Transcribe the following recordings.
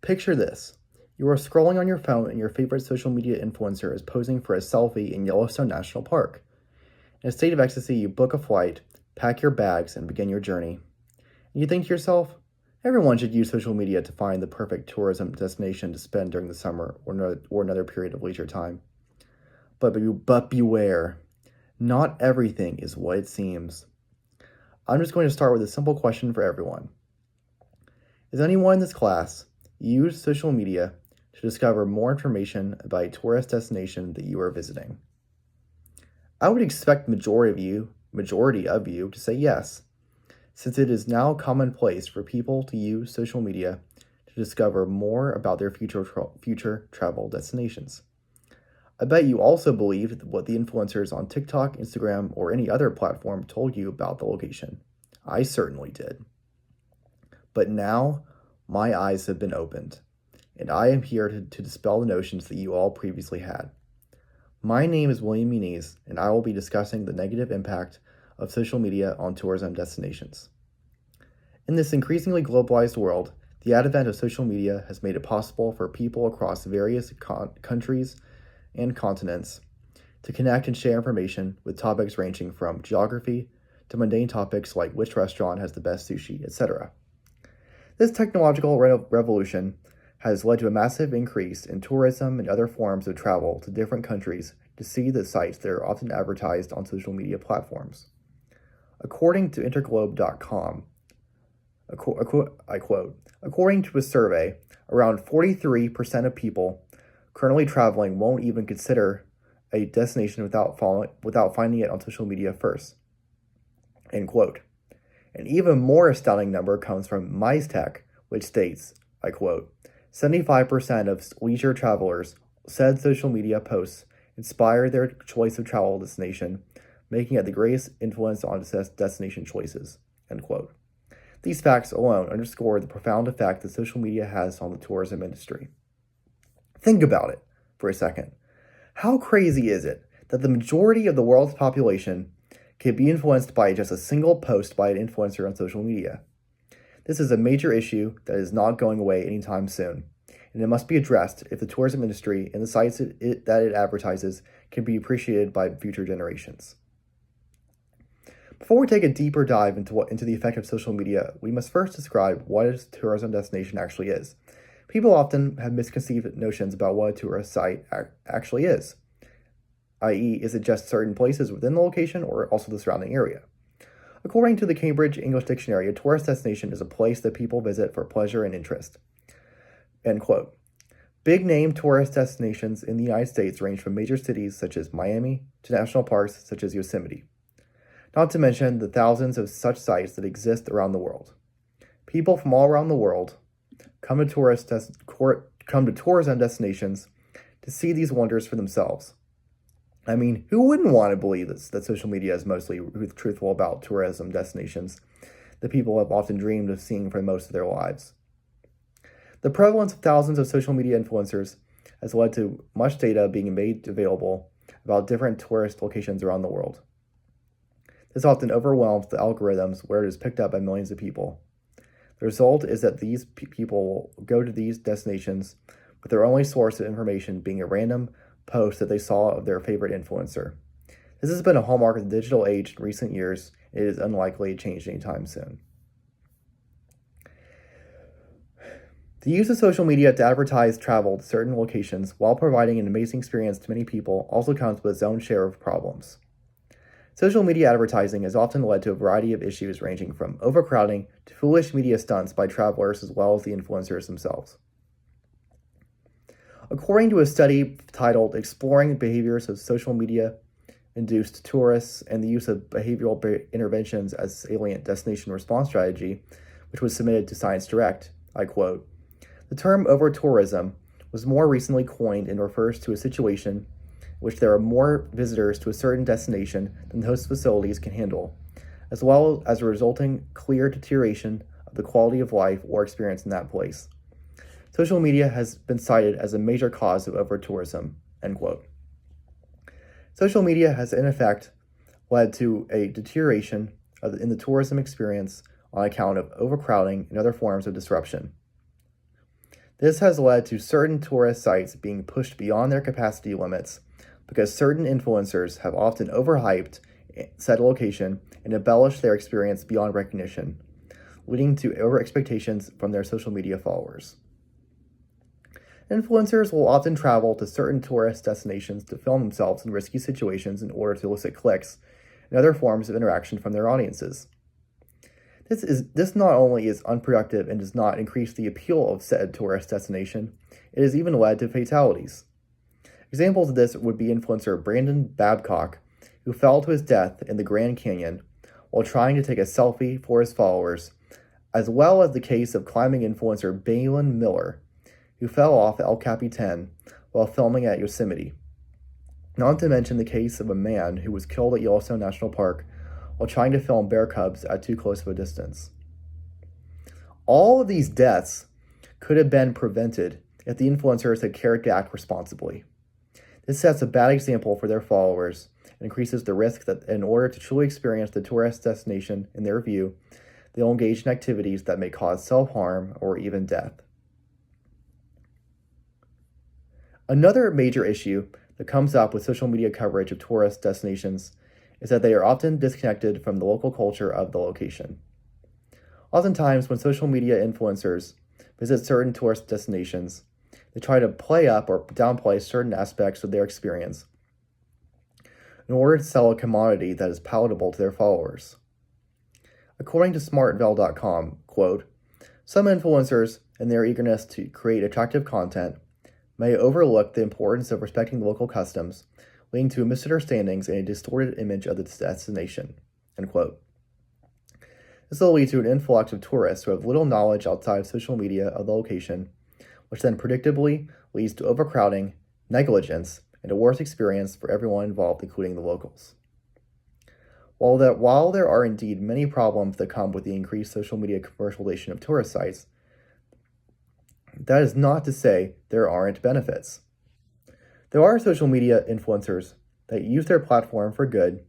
Picture this. You are scrolling on your phone and your favorite social media influencer is posing for a selfie in Yellowstone National Park. In a state of ecstasy, you book a flight, pack your bags, and begin your journey. And you think to yourself, everyone should use social media to find the perfect tourism destination to spend during the summer or another period of leisure time. But beware, not everything is what it seems. I'm just going to start with a simple question for everyone. Has anyone in this class used social media to discover more information about a tourist destination that you are visiting? I would expect majority of you to say yes, since it is now commonplace for people to use social media to discover more about their future travel destinations. I bet you also believed what the influencers on TikTok, Instagram, or any other platform told you about the location. I certainly did. But now, my eyes have been opened, and I am here to dispel the notions that you all previously had. My name is William Muniz, and I will be discussing the negative impact of social media on tourism destinations. In this increasingly globalized world, the advent of social media has made it possible for people across various countries and continents to connect and share information with topics ranging from geography to mundane topics like which restaurant has the best sushi, etc. This technological revolution has led to a massive increase in tourism and other forms of travel to different countries to see the sites that are often advertised on social media platforms. According to interglobe.com, I quote, according to a survey, around 43% of people currently traveling won't even consider a destination without finding it on social media first. End quote. An even more astounding number comes from MyTech, which states, I quote, 75% of leisure travelers said social media posts inspired their choice of travel destination, making it the greatest influence on destination choices, end quote. These facts alone underscore the profound effect that social media has on the tourism industry. Think about it for a second. How crazy is it that the majority of the world's population can be influenced by just a single post by an influencer on social media? This is a major issue that is not going away anytime soon, and it must be addressed if the tourism industry and the sites that it advertises can be appreciated by future generations. Before we take a deeper dive into the effect of social media, we must first describe what a tourism destination actually is. People often have misconceived notions about what a tourist site actually is, i.e., is it just certain places within the location or also the surrounding area? According to the Cambridge English Dictionary, a tourist destination is a place that people visit for pleasure and interest. End quote. Big-name tourist destinations in the United States range from major cities such as Miami to national parks such as Yosemite, not to mention the thousands of such sites that exist around the world. People from all around the world come to tourism destinations to see these wonders for themselves. I mean, who wouldn't want to believe that social media is mostly truthful about tourism destinations that people have often dreamed of seeing for most of their lives? The prevalence of thousands of social media influencers has led to much data being made available about different tourist locations around the world. This often overwhelms the algorithms where it is picked up by millions of people. The result is that these people go to these destinations with their only source of information being a random post that they saw of their favorite influencer. This has been a hallmark of the digital age in recent years, and it is unlikely to change anytime soon. The use of social media to advertise travel to certain locations while providing an amazing experience to many people also comes with its own share of problems. Social media advertising has often led to a variety of issues ranging from overcrowding to foolish media stunts by travelers as well as the influencers themselves. According to a study titled Exploring the Behaviors of Social Media-Induced Tourists and the Use of Behavioral Interventions as Salient Destination Response Strategy, which was submitted to Science Direct, I quote, the term over-tourism was more recently coined and refers to a situation in which there are more visitors to a certain destination than the host facilities can handle, as well as a resulting clear deterioration of the quality of life or experience in that place. Social media has been cited as a major cause of over-tourism, end quote. Social media has in effect led to a deterioration in the tourism experience on account of overcrowding and other forms of disruption. This has led to certain tourist sites being pushed beyond their capacity limits because certain influencers have often overhyped said location and embellished their experience beyond recognition, leading to over expectations from their social media followers. Influencers will often travel to certain tourist destinations to film themselves in risky situations in order to elicit clicks and other forms of interaction from their audiences. This not only is unproductive and does not increase the appeal of said tourist destination, it has even led to fatalities. Examples of this would be influencer Brandon Babcock, who fell to his death in the Grand Canyon while trying to take a selfie for his followers, as well as the case of climbing influencer Balin Miller, who fell off El Capitan while filming at Yosemite. Not to mention the case of a man who was killed at Yellowstone National Park while trying to film bear cubs at too close of a distance. All of these deaths could have been prevented if the influencers had cared to act responsibly. This sets a bad example for their followers and increases the risk that in order to truly experience the tourist destination in their view, they'll engage in activities that may cause self-harm or even death. Another major issue that comes up with social media coverage of tourist destinations is that they are often disconnected from the local culture of the location. Oftentimes, when social media influencers visit certain tourist destinations, they try to play up or downplay certain aspects of their experience in order to sell a commodity that is palatable to their followers. According to smartvale.com, quote, some influencers, in their eagerness to create attractive content, may overlook the importance of respecting the local customs, leading to misunderstandings and a distorted image of the destination, end quote. This will lead to an influx of tourists who have little knowledge outside of social media of the location, which then predictably leads to overcrowding, negligence, and a worse experience for everyone involved, including the locals. While there are indeed many problems that come with the increased social media commercialization of tourist sites, that is not to say there aren't benefits. There are social media influencers that use their platform for good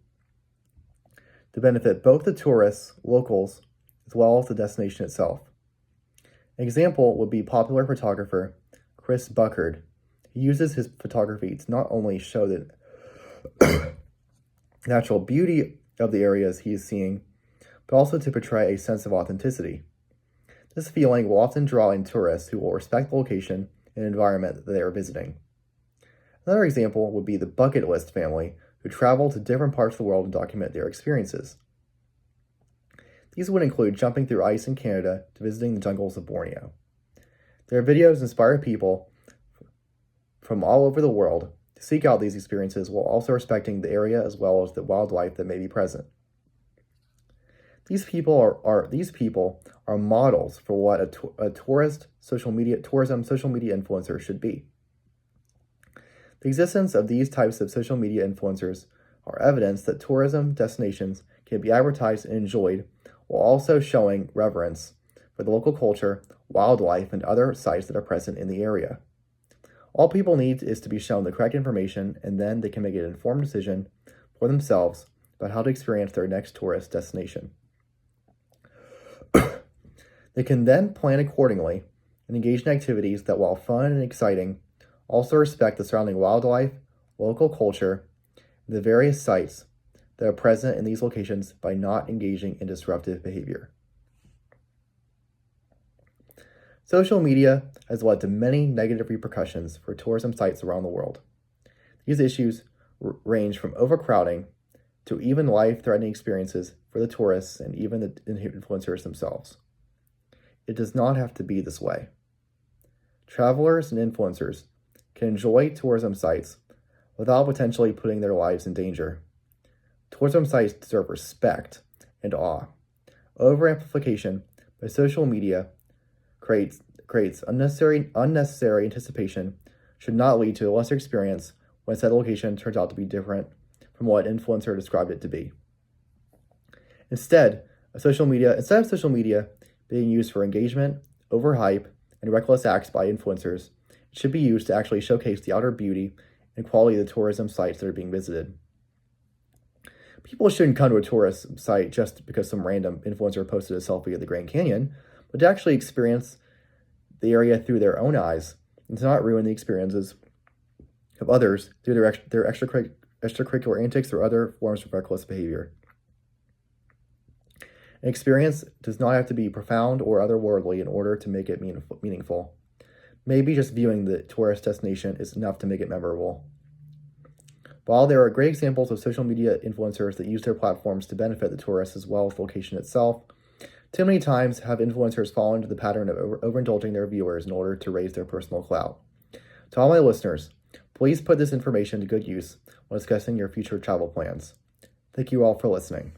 to benefit both the tourists, locals, as well as the destination itself. An example would be popular photographer Chris Buckard. He uses his photography to not only show the natural beauty of the areas he is seeing, but also to portray a sense of authenticity. This feeling will often draw in tourists who will respect the location and environment that they are visiting. Another example would be the Bucket List family, who travel to different parts of the world to document their experiences. These would include jumping through ice in Canada to visiting the jungles of Borneo. Their videos inspire people from all over the world to seek out these experiences while also respecting the area as well as the wildlife that may be present. These people are models for what a tourism social media influencer should be. The existence of these types of social media influencers are evidence that tourism destinations can be advertised and enjoyed while also showing reverence for the local culture, wildlife, and other sites that are present in the area. All people need is to be shown the correct information, and then they can make an informed decision for themselves about how to experience their next tourist destination. They can then plan accordingly and engage in activities that, while fun and exciting, also respect the surrounding wildlife, local culture, and the various sites that are present in these locations by not engaging in disruptive behavior. Social media has led to many negative repercussions for tourism sites around the world. These issues range from overcrowding to even life-threatening experiences for the tourists and even the influencers themselves. It does not have to be this way. Travelers and influencers can enjoy tourism sites without potentially putting their lives in danger. Tourism sites deserve respect and awe. Overamplification by social media creates unnecessary anticipation should not lead to a lesser experience when said location turns out to be different from what an influencer described it to be. Instead of social media being used for engagement, overhype, and reckless acts by influencers, it should be used to actually showcase the outer beauty and quality of the tourism sites that are being visited. People shouldn't come to a tourist site just because some random influencer posted a selfie of the Grand Canyon, but to actually experience the area through their own eyes and to not ruin the experiences of others through their extracurricular antics or other forms of reckless behavior. An experience does not have to be profound or otherworldly in order to make it meaningful. Maybe just viewing the tourist destination is enough to make it memorable. While there are great examples of social media influencers that use their platforms to benefit the tourists as well as the location itself, too many times have influencers fallen into the pattern of overindulging their viewers in order to raise their personal clout. To all my listeners, please put this information to good use when discussing your future travel plans. Thank you all for listening.